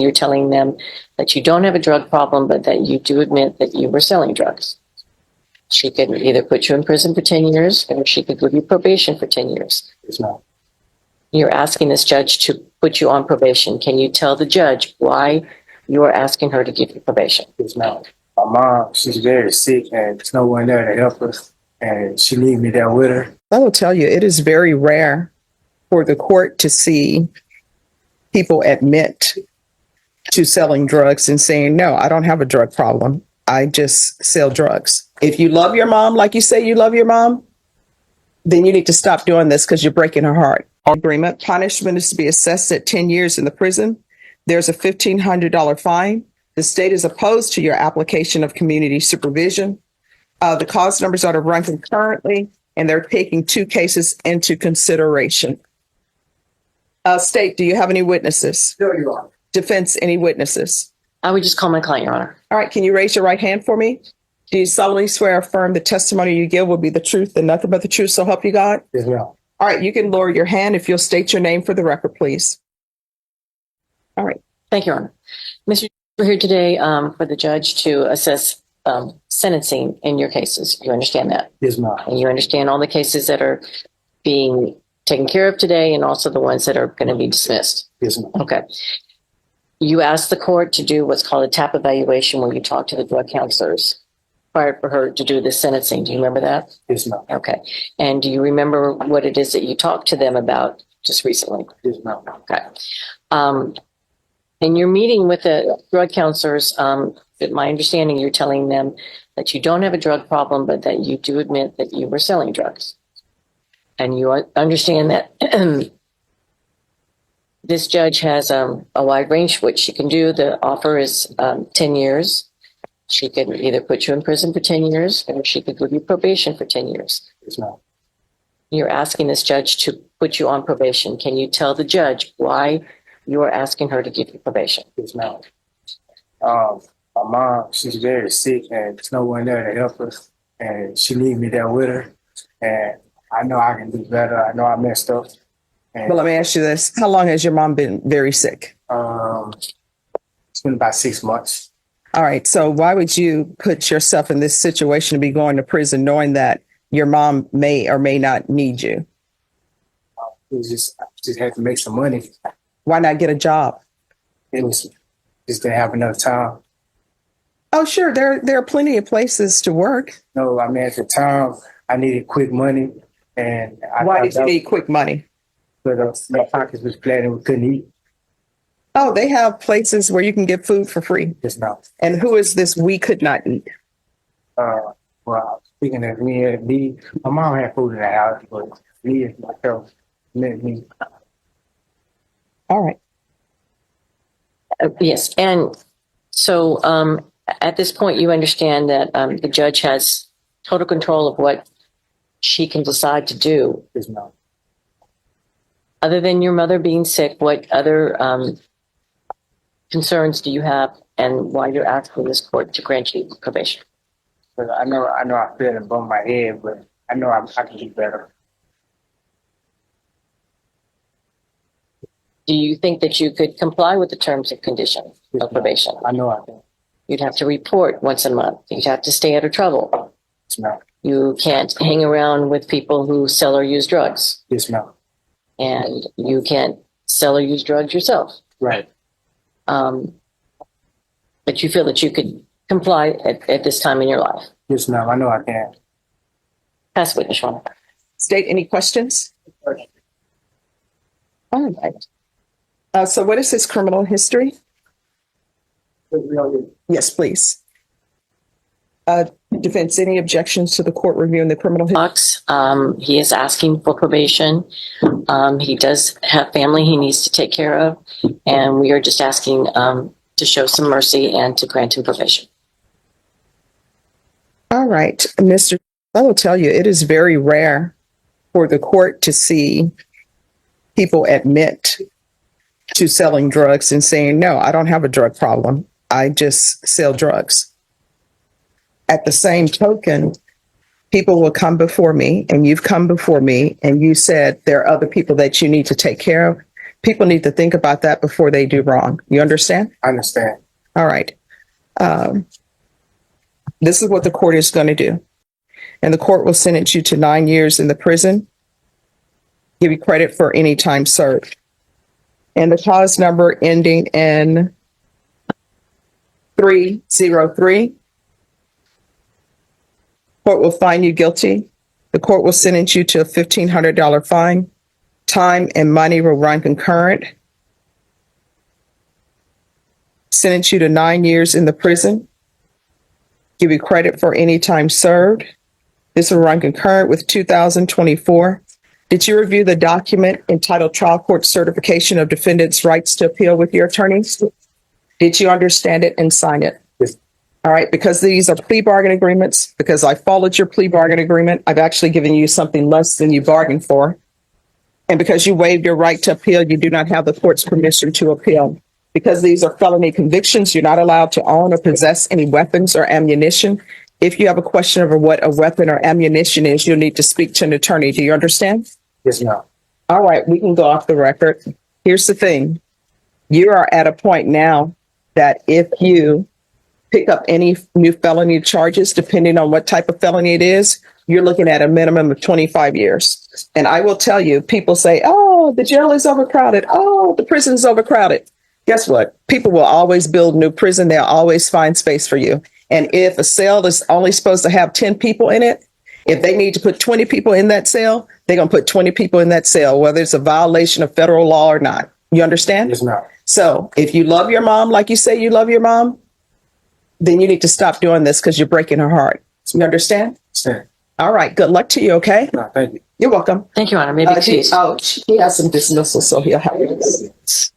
You're telling them that you don't have a drug problem, but that you do admit that you were selling drugs. She could either put you in prison for 10 years or she could give you probation for 10 years. Yes, ma'am. You're asking this judge to put you on probation. Can you tell the judge why you are asking her to give you probation? Yes, ma'am. My mom, she's very sick and there's no one there to help us. And she needs me there with her. I will tell you, it is very rare for the court to see people admit to selling drugs and saying, no, I don't have a drug problem. I just sell drugs. If you love your mom, like you say you love your mom, then you need to stop doing this because you're breaking her heart. Agreement. Punishment is to be assessed at 10 years in the prison. There's a $1,500 fine. The state is opposed to your application of community supervision. The cause numbers are to run concurrently, and they're taking 2 cases into consideration. State, do you have any witnesses? No, you are. Defense, any witnesses? I would just call my client, Your Honor. All right, can you raise your right hand for me? Do you solemnly swear or affirm the testimony you give will be the truth and nothing but the truth, so help you God? Yes, ma'am. All right, you can lower your hand if you'll state your name for the record, please. All right. Thank you, Your Honor. Mr. We're here today for the judge to assess sentencing in your cases. You understand that? Yes, ma'am. And you understand all the cases that are being taken care of today and also the ones that are going to be dismissed. Yes, ma'am. Okay. You asked the court to do what's called a TAP evaluation where you talk to the drug counselors prior for her to do the sentencing. Do you remember that? Yes, ma'am. Okay. And do you remember what it is that you talked to them about just recently? Yes, ma'am. Okay. In your meeting with the drug counselors, my understanding, you're telling them that you don't have a drug problem, but that you do admit that you were selling drugs. And you understand that this judge has a wide range which she can do. The offer is 10 years. She could either put you in prison for 10 years or she could give you probation for 10 years. Yes, ma'am. You're asking this judge to put you on probation. Can you tell the judge why you are asking her to give you probation? Yes, ma'am. My mom, she's very sick and there's no one there to help us. And she needs me there with her. And I know I can do better. I know I messed up. And, Well, let me ask you this. How long has your mom been very sick? it's been about 6 months. All right. So why would you put yourself in this situation to be going to prison knowing that your mom may or may not need you? It was just had to make some money. Why not get a job? It was just didn't have enough time. Oh, sure. There are plenty of places to work. No, I mean, at the time, I needed quick money. And Why did you need quick money? Because my pockets was flat and we couldn't eat. Oh, they have places where you can get food for free. Just now. And who is this we could not eat? Well, speaking of me, my mom had food in the house, but me and myself meant me. All right. Yes. And so at this point, you understand that the judge has total control of what she can decide to do. Just now. Other than your mother being sick, what other concerns do you have and why you're asking this court to grant you probation? But I know I feel it above my head, but I know I can do better. Do you think that you could comply with the terms and conditions of probation? I know I can. You'd have to report once a month. You'd have to stay out of trouble. Yes, ma'am. You can't hang around with people who sell or use drugs. Yes, ma'am. And you can't sell or use drugs yourself. Right. But you feel that you could comply at this time in your life. Yes, ma'am. I know I can. Pass witness, Shawna. State, any questions? All right. So what is his criminal history? Yes, please. Defense, any objections to the court reviewing the criminal history? He is asking for probation. He does have family he needs to take care of, and we are just asking to show some mercy and to grant him probation. All right, Mr. I will tell you, it is very rare for the court to see people admit to selling drugs and saying, no, I don't have a drug problem. I just sell drugs. At the same token, people will come before me, and you've come before me, and you said there are other people that you need to take care of. people need to think about that before they do wrong. You understand? I understand. All right. This is what the court is going to do. And the court will sentence you to 9 years in the prison, give you credit for any time served. And the cause number ending in 303. Court will find you guilty. The court will sentence you to a $1,500 fine. Time and money will run concurrent. Sentence you to 9 years in the prison. Give you credit for any time served. This will run concurrent with 2024. Did you review the document entitled Trial Court Certification of Defendant's Rights to Appeal with your attorneys? Did you understand it and sign it? Yes. All right, because these are plea bargain agreements, because I followed your plea bargain agreement, I've actually given you something less than you bargained for. And because you waived your right to appeal, you do not have the court's permission to appeal. Because these are felony convictions, you're not allowed to own or possess any weapons or ammunition. If you have a question over what a weapon or ammunition is, you'll need to speak to an attorney. Do you understand? Yes, ma'am. All right, we can go off the record. Here's the thing. You are at a point now that if you pick up any new felony charges, depending on what type of felony it is, you're looking at a minimum of 25 years. And I will tell you, people say, oh, the jail is overcrowded. Oh, the prison is overcrowded. Guess what? People will always build new prison. They'll always find space for you. And if a cell is only supposed to have 10 people in it, if they need to put 20 people in that cell, they're going to put 20 people in that cell, whether it's a violation of federal law or not. You understand? Yes, ma'am. So if you love your mom, like you say you love your mom, then you need to stop doing this because you're breaking her heart. You understand? Understand. All right. Good luck to you. Okay. No, thank you. You're welcome. Thank you, Your Honor. Maybe please. He has some dismissal, so he'll have it.